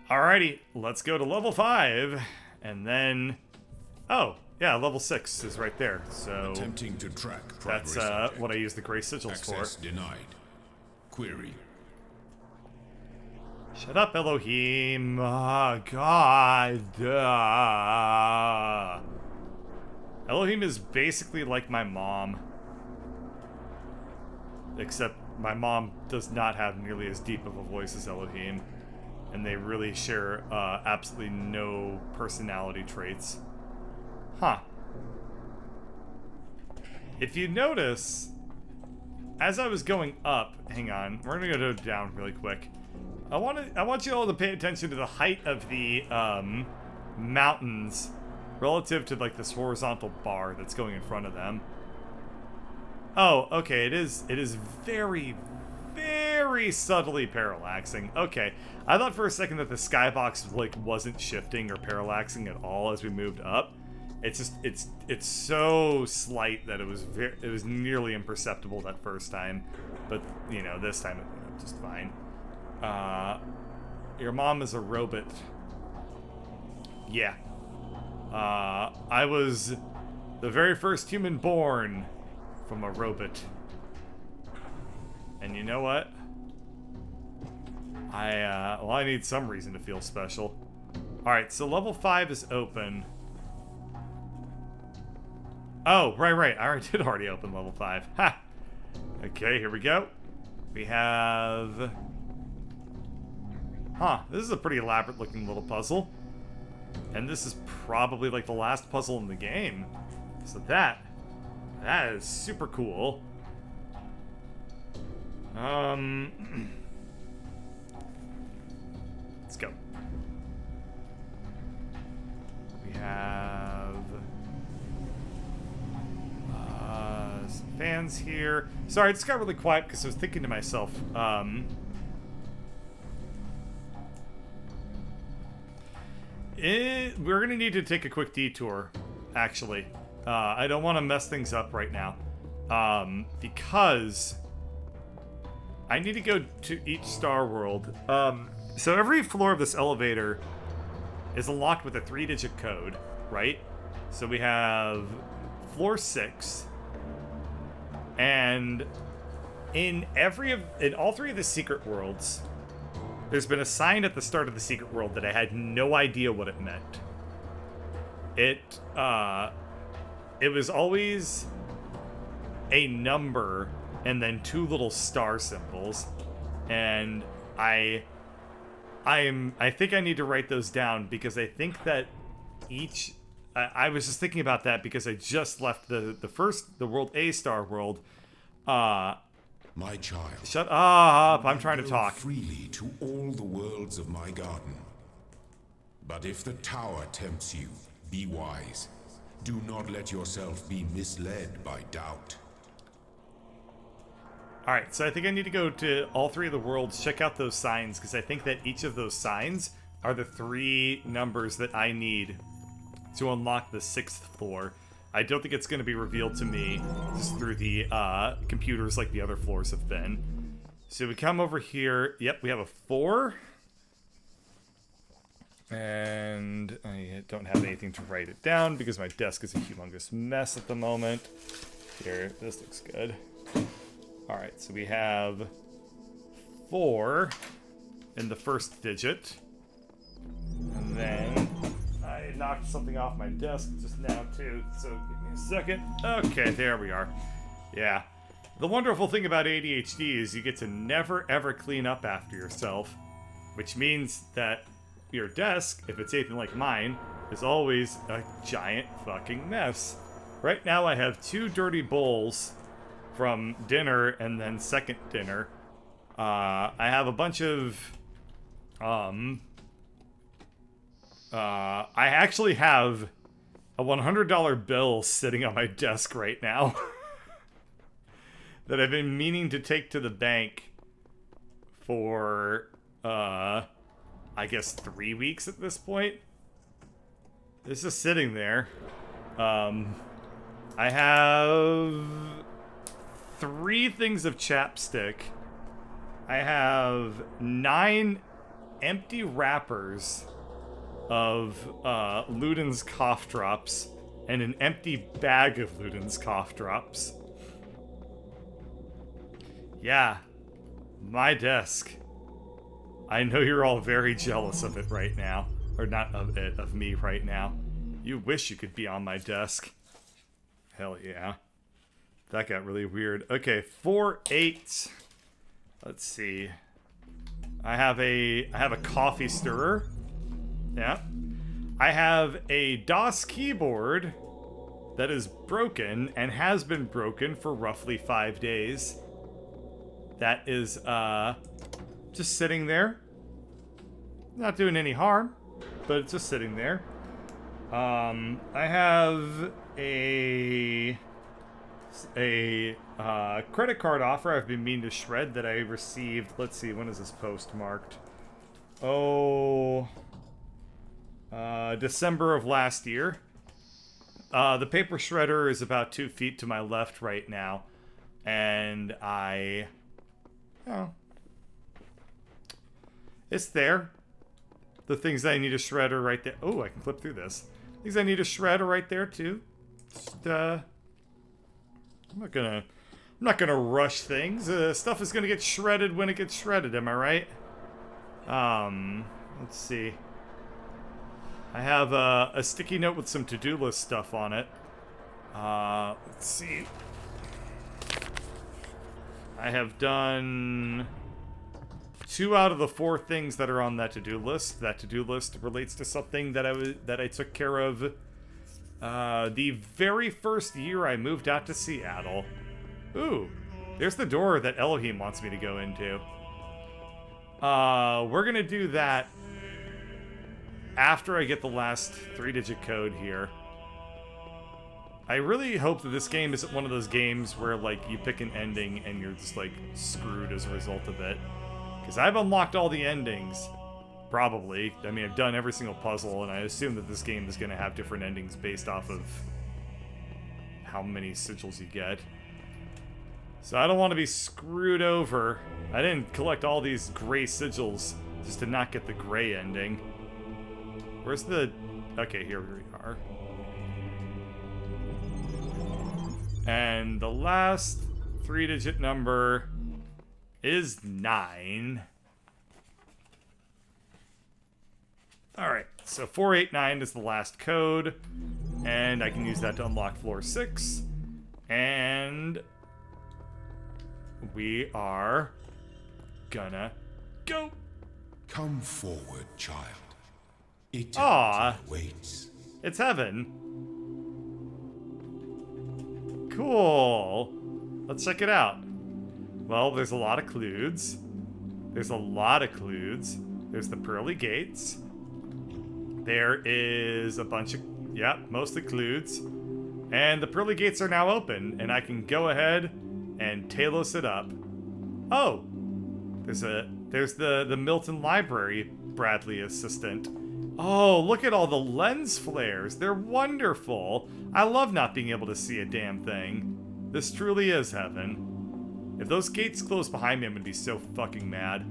Alrighty, let's go to level 5, and then... Oh, yeah, level 6 is right there, so... Attempting to track that's what I use the gray sigils Access for. denied. Query. Shut up, Elohim. Oh, God. Elohim is basically like my mom. Except my mom does not have nearly as deep of a voice as Elohim. And they really share absolutely no personality traits. Huh. If you notice, as I was going up, hang on, we're gonna go down really quick. I want you all to pay attention to the height of the mountains relative to like this horizontal bar that's going in front of them. Oh, okay, it is very, very subtly parallaxing. Okay, I thought for a second that the skybox like wasn't shifting or parallaxing at all as we moved up. It's just it's so slight that it was nearly imperceptible that first time, but you know this time it went up just fine. Your mom is a robot. Yeah. I was the very first human born from a robot. And you know what? I need some reason to feel special. Alright, so level 5 is open. Oh, right. I did already open level 5. Ha! Okay, here we go. We have... Huh, this is a pretty elaborate looking little puzzle. And this is probably like the last puzzle in the game. So that is super cool. Let's go. We have some fans here. Sorry, I just got really quiet because I was thinking to myself, we're gonna need to take a quick detour, actually. I don't want to mess things up right now, because I need to go to each star world. So every floor of this elevator is unlocked with a 3-digit code, right? So we have floor 6, and in all 3 of the secret worlds, there's been a sign at the start of the secret world that I had no idea what it meant. It was always a number and then 2 little star symbols, and I think I need to write those down because I think that each... I was just thinking about that because I just left the world A star world. My child. Shut up! I'm trying to talk. Freely to all the worlds of my garden. But if the tower tempts you, be wise. Do not let yourself be misled by doubt. Alright, so I think I need to go to all 3 of the worlds, check out those signs, because I think that each of those signs are the 3 numbers that I need to unlock the 6th floor. I don't think it's going to be revealed to me just through the computers like the other floors have been. So we come over here. Yep, we have a 4. And I don't have anything to write it down because my desk is a humongous mess at the moment. Here, this looks good. Alright, so we have 4 in the first digit. And then I knocked something off my desk just now too, so give me a second. Okay, there we are. Yeah. The wonderful thing about ADHD is you get to never ever clean up after yourself, which means that your desk, if it's anything like mine, is always a giant fucking mess. Right now I have 2 dirty bowls from dinner and then second dinner. I have a bunch of I actually have a $100 bill sitting on my desk right now that I've been meaning to take to the bank for I guess 3 weeks at this point. It's just sitting there. I have 3 things of chapstick. I have 9 empty wrappers of Luden's cough drops and an empty bag of Luden's cough drops. Yeah, my desk. I know you're all very jealous of it right now. Or not of it, of me right now. You wish you could be on my desk. Hell yeah. That got really weird. Okay, 4-8. Let's see. I have a coffee stirrer. Yeah. I have a DOS keyboard that is broken and has been broken for roughly 5 days. That is just sitting there. Not doing any harm, but it's just sitting there. I have a credit card offer I've been meaning to shred that I received. Let's see, when is this postmarked? December of last year. The paper shredder is about 2 feet to my left right now, and it's there. The things I need to shred are right there. Oh, I can clip through this. Things I need to shred are right there too. Just, I'm not gonna rush things. Stuff is gonna get shredded when it gets shredded. Am I right? Let's see. I have a sticky note with some to-do list stuff on it. Let's see. I have done 2 out of the 4 things that are on that to-do list. That to-do list relates to something that I took care of the very first year I moved out to Seattle. Ooh, there's the door that Elohim wants me to go into. We're gonna do that after I get the last 3-digit code here. I really hope that this game isn't one of those games where, like, you pick an ending and you're just, like, screwed as a result of it. Because I've unlocked all the endings. Probably. I mean, I've done every single puzzle, and I assume that this game is going to have different endings based off of how many sigils you get. So I don't want to be screwed over. I didn't collect all these gray sigils just to not get the gray ending. Where's the... Okay, here we are. And the last 3-digit number is 9. Alright, so 489 is the last code, and I can use that to unlock floor 6. And we are gonna go. Come forward, child. Eternity waits. It's heaven. Cool. Let's check it out. Well, there's a lot of clues. There's the pearly gates. There is a bunch of, mostly clues. And the pearly gates are now open, and I can go ahead and Talos it up. Oh! There's the Milton Library Bradley assistant. Oh, look at all the lens flares. They're wonderful. I love not being able to see a damn thing. This truly is heaven. If those gates close behind me, I'm gonna be so fucking mad.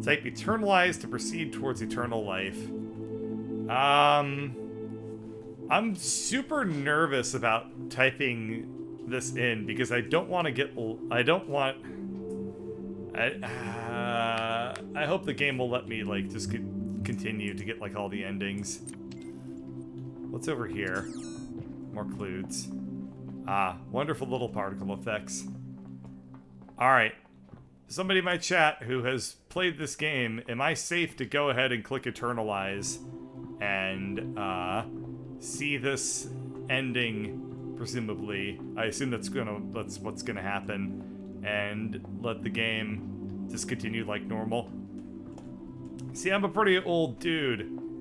Type eternalize to proceed towards eternal life. I'm super nervous about typing this in because I don't want to get... I hope the game will let me, like, just continue to get, like, all the endings. What's over here? More clues. Ah, wonderful little particle effects. Alright. Somebody in my chat who has played this game, am I safe to go ahead and click Eternalize and, see this ending, presumably? I assume that's what's gonna happen. And let the game just continue like normal. See, I'm a pretty old dude,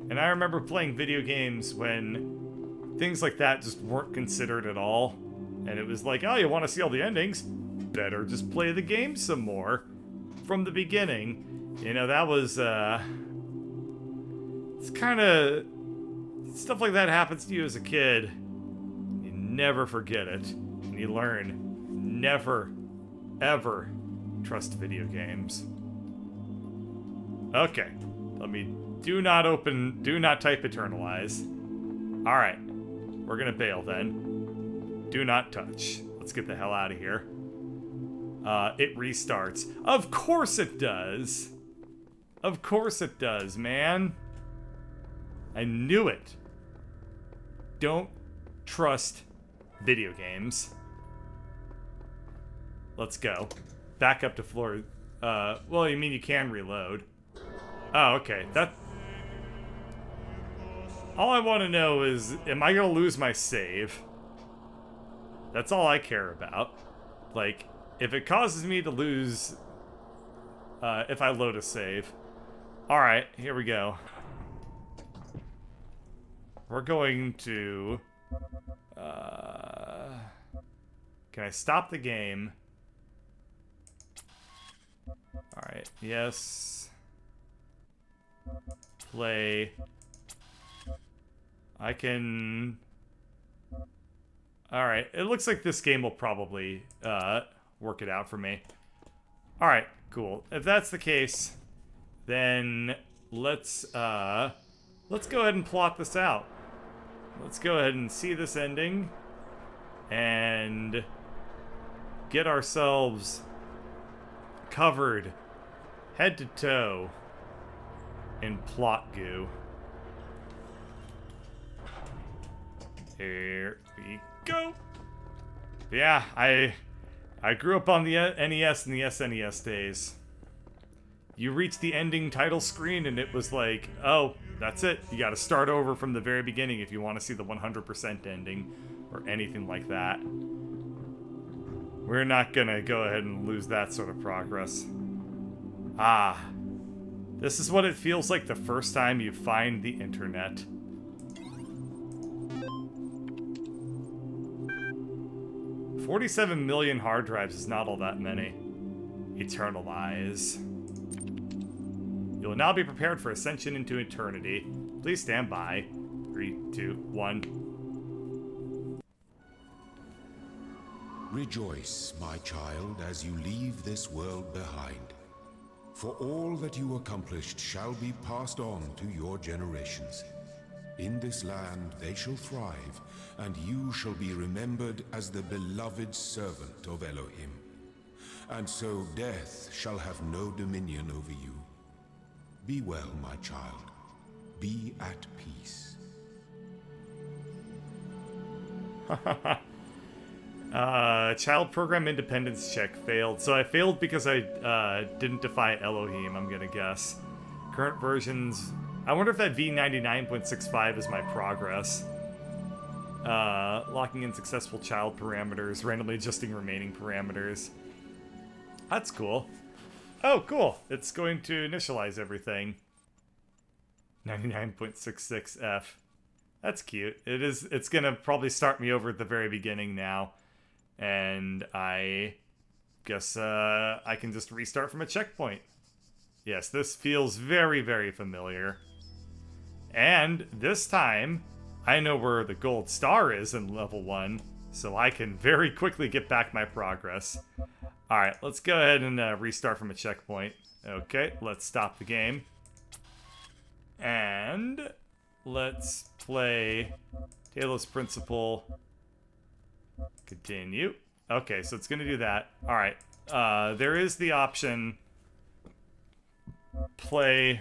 and I remember playing video games when things like that just weren't considered at all. And it was like, oh, you want to see all the endings? Better just play the game some more from the beginning. You know, that was, it's kind of... Stuff like that happens to you as a kid. You never forget it, and you learn never, ever trust video games. Okay. Let me do not type eternalize. Alright. We're gonna bail then. Do not touch. Let's get the hell out of here. It restarts. Of course it does. Of course it does, man. I knew it. Don't trust video games. Let's go. Back up to floor. Well, you mean you can reload. Oh, okay. All I want to know is, am I going to lose my save? That's all I care about. Like, if it causes me to lose, if I load a save. Alright, here we go. We're going to, can I stop the game? Alright, yes. Play. I can... Alright, it looks like this game will probably work it out for me. Alright, cool. If that's the case, then let's go ahead and plot this out. Let's go ahead and see this ending and get ourselves covered head to toe in plot goo. Here we go. Yeah, I grew up on the NES and the SNES days. You reach the ending title screen and it was like, oh, that's it. You gotta start over from the very beginning if you want to see the 100% ending or anything like that. We're not gonna go ahead and lose that sort of progress. Ah. This is what it feels like the first time you find the internet. $47 million hard drives is not all that many. Eternalize. You will now be prepared for ascension into eternity. Please stand by. 3, 2, 1. Rejoice, my child, as you leave this world behind. For all that you accomplished shall be passed on to your generations. In this land they shall thrive, and you shall be remembered as the beloved servant of Elohim. And so death shall have no dominion over you. Be well, my child. Be at peace. Child program independence check failed. So I failed because I didn't defy Elohim, I'm gonna guess. Current versions... I wonder if that V99.65 is my progress. Locking in successful child parameters, randomly adjusting remaining parameters. That's cool. Oh, cool. It's going to initialize everything. 99.66F. That's cute. It's gonna probably start me over at the very beginning now. And I guess I can just restart from a checkpoint. Yes, this feels very, very familiar. And this time, I know where the gold star is in level 1, so I can very quickly get back my progress. Alright, let's go ahead and restart from a checkpoint. Okay, let's stop the game. And let's play Talos Principle. Continue. Okay, so it's going to do that. Alright, there is the option... Play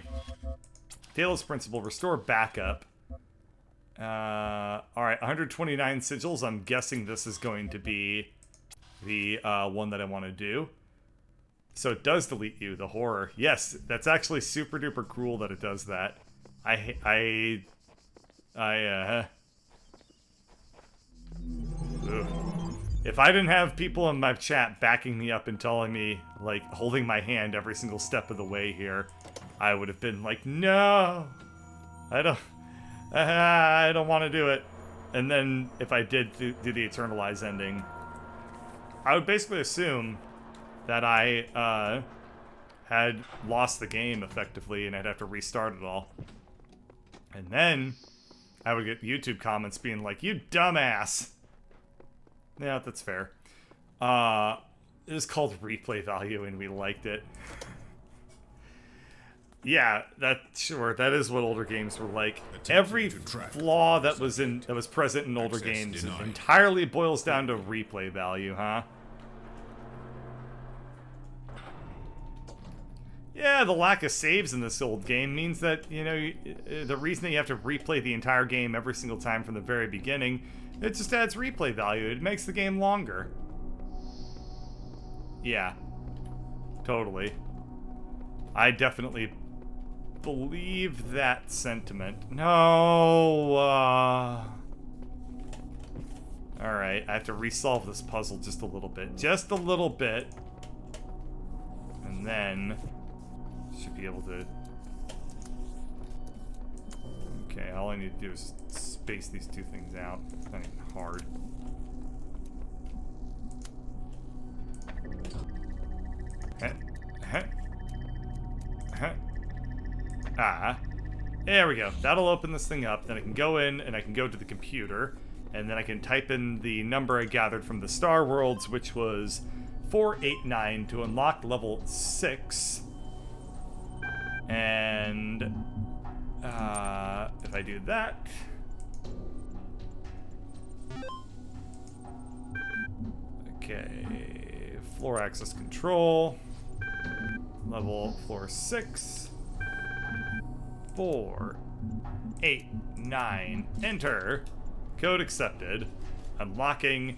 Talos Principle, restore backup. Alright, 129 sigils. I'm guessing this is going to be the one that I want to do. So it does delete you, the horror. Yes, that's actually super duper cool that it does that. If I didn't have people in my chat backing me up and telling me, like, holding my hand every single step of the way here, I would have been like, no, I don't want to do it. And then if I did do the Eternalize ending, I would basically assume that I had lost the game effectively and I'd have to restart it all. And then I would get YouTube comments being like, you dumbass. Yeah, that's fair. It was called replay value, and we liked it. Yeah, that is what older games were like. Every flaw that was present in older games entirely boils down to replay value, huh? Yeah, the lack of saves in this old game means that, you know, the reason that you have to replay the entire game every single time from the very beginning, it just adds replay value. It makes the game longer. Yeah, totally. I definitely believe that sentiment. No. Alright, I have to resolve this puzzle just a little bit. Just a little bit. And then should be able to... Okay, all I need to do is space these two things out. It's not even hard. There we go. That'll open this thing up. Then I can go in and I can go to the computer. And then I can type in the number I gathered from the Star Worlds, which was 489 to unlock level 6. And if I do that... Okay, floor access control. Level floor 6. 4, 8, 9. Enter. Code accepted. Unlocking.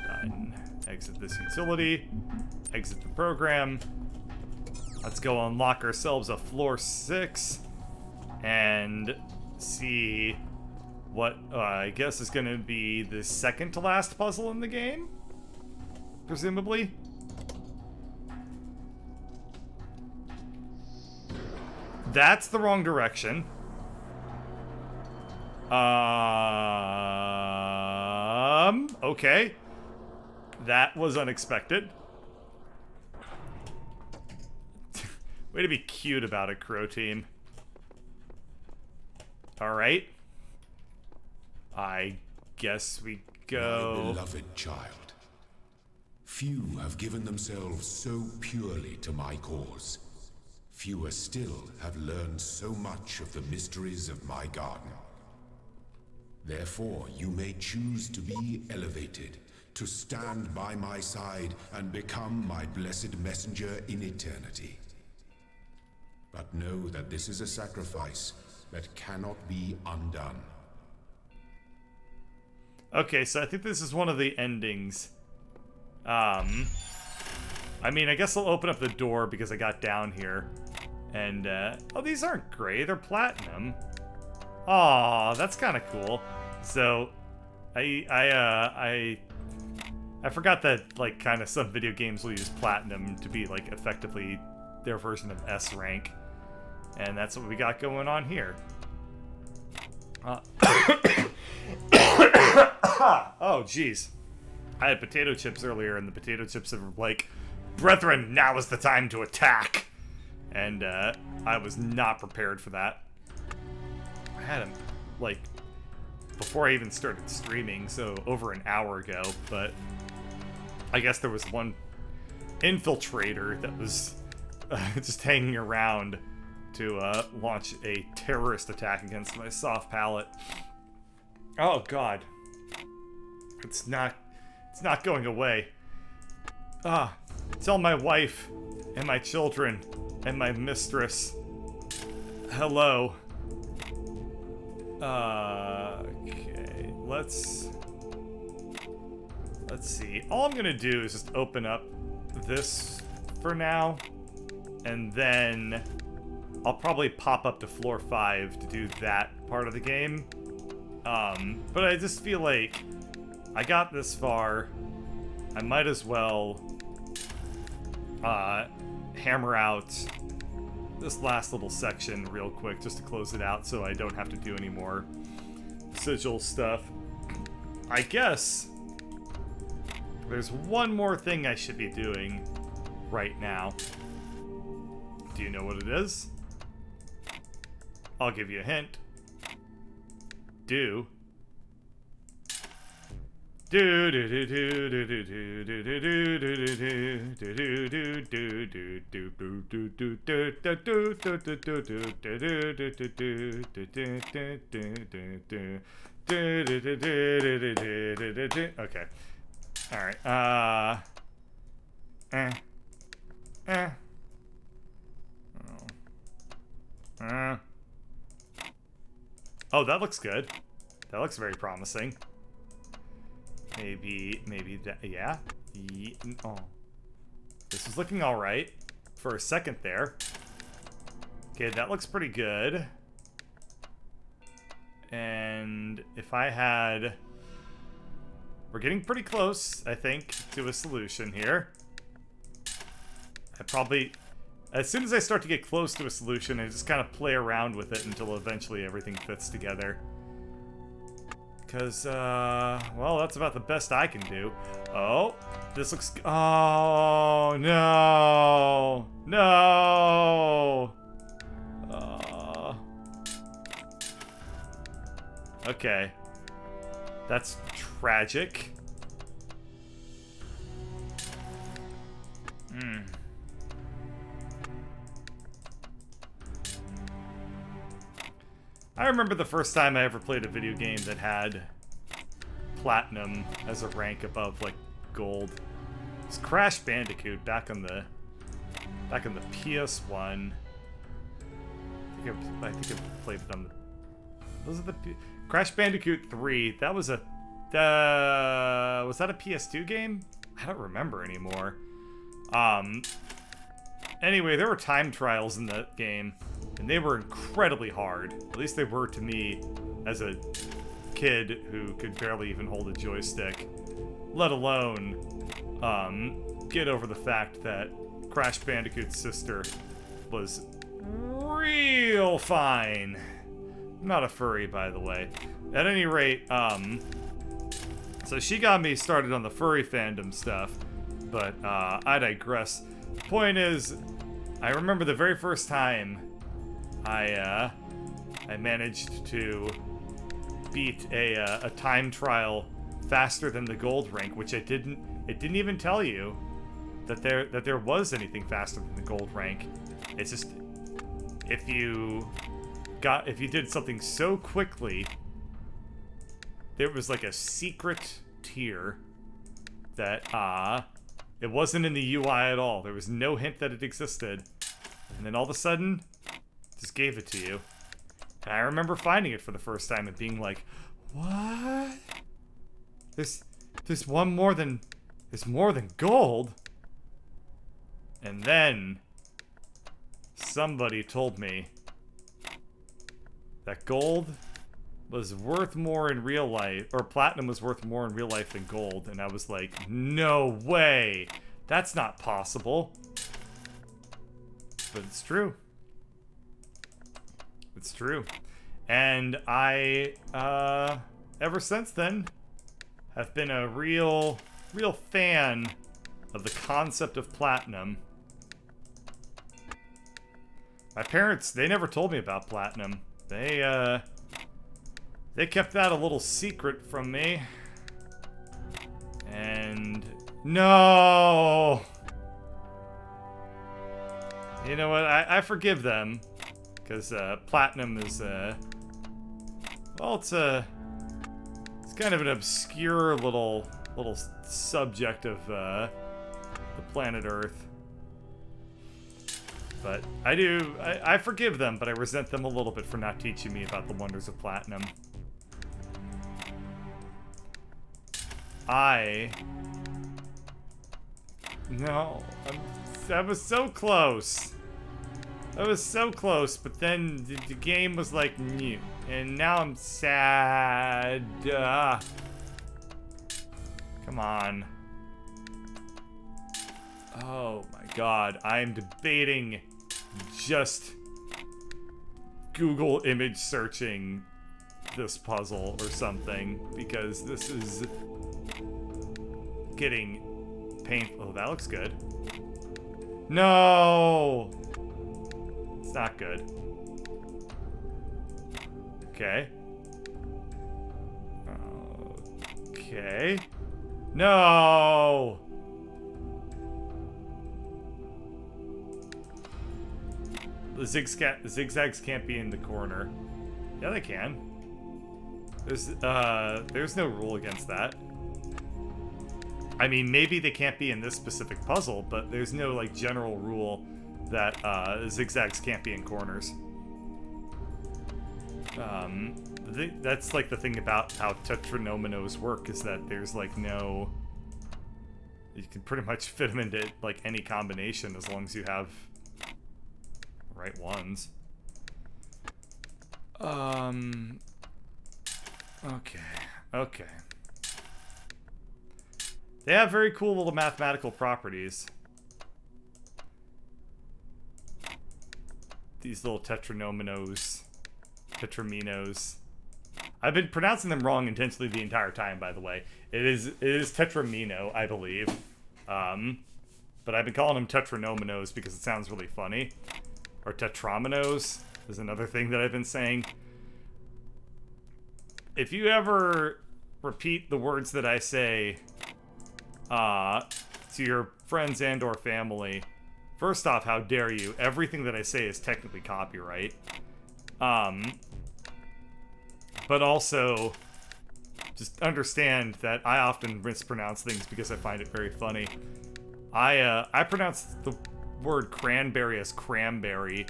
Done. Exit this utility. Exit the program. Let's go unlock ourselves a floor 6 and see what I guess is going to be the second to last puzzle in the game, presumably. That's the wrong direction. Okay. That was unexpected. Way to be cute about it, Croteam. Alright. I guess we go... My beloved child. Few have given themselves so purely to my cause. Fewer still have learned so much of the mysteries of my garden. Therefore, you may choose to be elevated, to stand by my side and become my blessed messenger in eternity. But know that this is a sacrifice that cannot be undone. Okay, so I think this is one of the endings. I mean, I guess I'll open up the door because I got down here. And, oh, these aren't gray, they're platinum. Aw, that's kind of cool. So, I forgot that, like, kind of some video games will use platinum to be, like, effectively their version of S rank. And that's what we got going on here. Oh, jeez. I had potato chips earlier, and the potato chips were like, "Brethren, now is the time to attack!" And, I was not prepared for that. I had them, like, before I even started streaming, so over an hour ago, but I guess there was one infiltrator that was just hanging around to launch a terrorist attack against my soft palate. Oh god. It's not going away. Tell my wife and my children and my mistress hello. Okay, let's see. All I'm gonna do is just open up this for now, and then I'll probably pop up to floor 5 to do that part of the game. But I just feel like I got this far. I might as well hammer out this last little section real quick just to close it out so I don't have to do any more sigil stuff. I guess there's one more thing I should be doing right now. Do you know what it is? I'll give you a hint. Do Okay. All right. Eh. Oh, that looks good. That looks very promising. Maybe that, yeah. Oh. This is looking all right for a second there. Okay, that looks pretty good. And if I had... We're getting pretty close, I think, to a solution here. I probably... As soon as I start to get close to a solution, I just kind of play around with it until eventually everything fits together. Because, well, that's about the best I can do. Oh, this looks... Oh, no! No! Okay. That's tragic. I remember the first time I ever played a video game that had platinum as a rank above, like, gold. It's Crash Bandicoot back on the PS1. I think I played it on the... Was it the Crash Bandicoot 3? That was a... was that a PS2 game? I don't remember anymore. Anyway, there were time trials in that game, and they were incredibly hard. At least they were to me as a kid who could barely even hold a joystick, let alone get over the fact that Crash Bandicoot's sister was real fine. Not a furry, by the way. At any rate, so she got me started on the furry fandom stuff, but I digress. The point is, I remember the very first time I managed to beat a time trial faster than the gold rank, which it didn't even tell you that there was anything faster than the gold rank. It's just if you did something so quickly, there was like a secret tier that it wasn't in the UI at all. There was no hint that it existed. And then all of a sudden, just gave it to you. And I remember finding it for the first time and being like, what? There's more than gold? And then somebody told me that gold was worth more in real life, or platinum was worth more in real life than gold, and I was like, no way! That's not possible. But it's true. It's true. And I, ever since then, have been a real fan of the concept of platinum. My parents, they never told me about platinum. They kept that a little secret from me. And... No! You know what? I forgive them. Because platinum is, well, it's kind of an obscure little subject of the planet Earth. But I forgive them, but I resent them a little bit for not teaching me about the wonders of platinum. No, I was so close. I was so close, but then the game was like, new, and now I'm sad. Come on. Oh my god, I'm debating just Google image searching this puzzle or something, because this is getting painful. Oh, that looks good. No! It's not good. Okay. Okay. No! The zigzags can't be in the corner. Yeah, they can. There's no rule against that. I mean, maybe they can't be in this specific puzzle, but there's no, like, general rule that zigzags can't be in corners. That's, like, the thing about how tetranominos work, is that there's, like, no... You can pretty much fit them into, like, any combination as long as you have the right ones. Okay. They have very cool little mathematical properties. These little tetraminos. I've been pronouncing them wrong intentionally the entire time, by the way. It is tetramino, I believe. But I've been calling them tetranominos because it sounds really funny. Or tetraminos is another thing that I've been saying. If you ever repeat the words that I say to your friends and or family, first off, how dare you? Everything that I say is technically copyright. But also, just understand that I often mispronounce things because I find it very funny. I pronounced the word cranberry as cranberry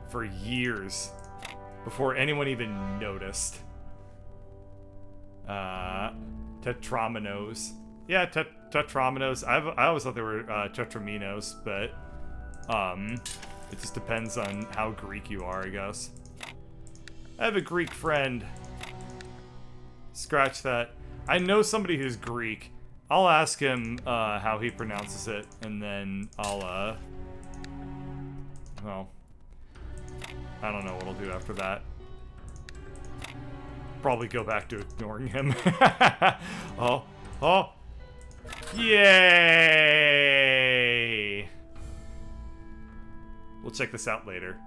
for years before anyone even noticed. Tetraminos. Yeah, tetraminos. I always thought they were tetraminos, but it just depends on how Greek you are, I guess. I have a Greek friend. Scratch that. I know somebody who's Greek. I'll ask him how he pronounces it, and then I'll well, I don't know what I'll do after that. Probably go back to ignoring him. Oh. Yay! We'll check this out later.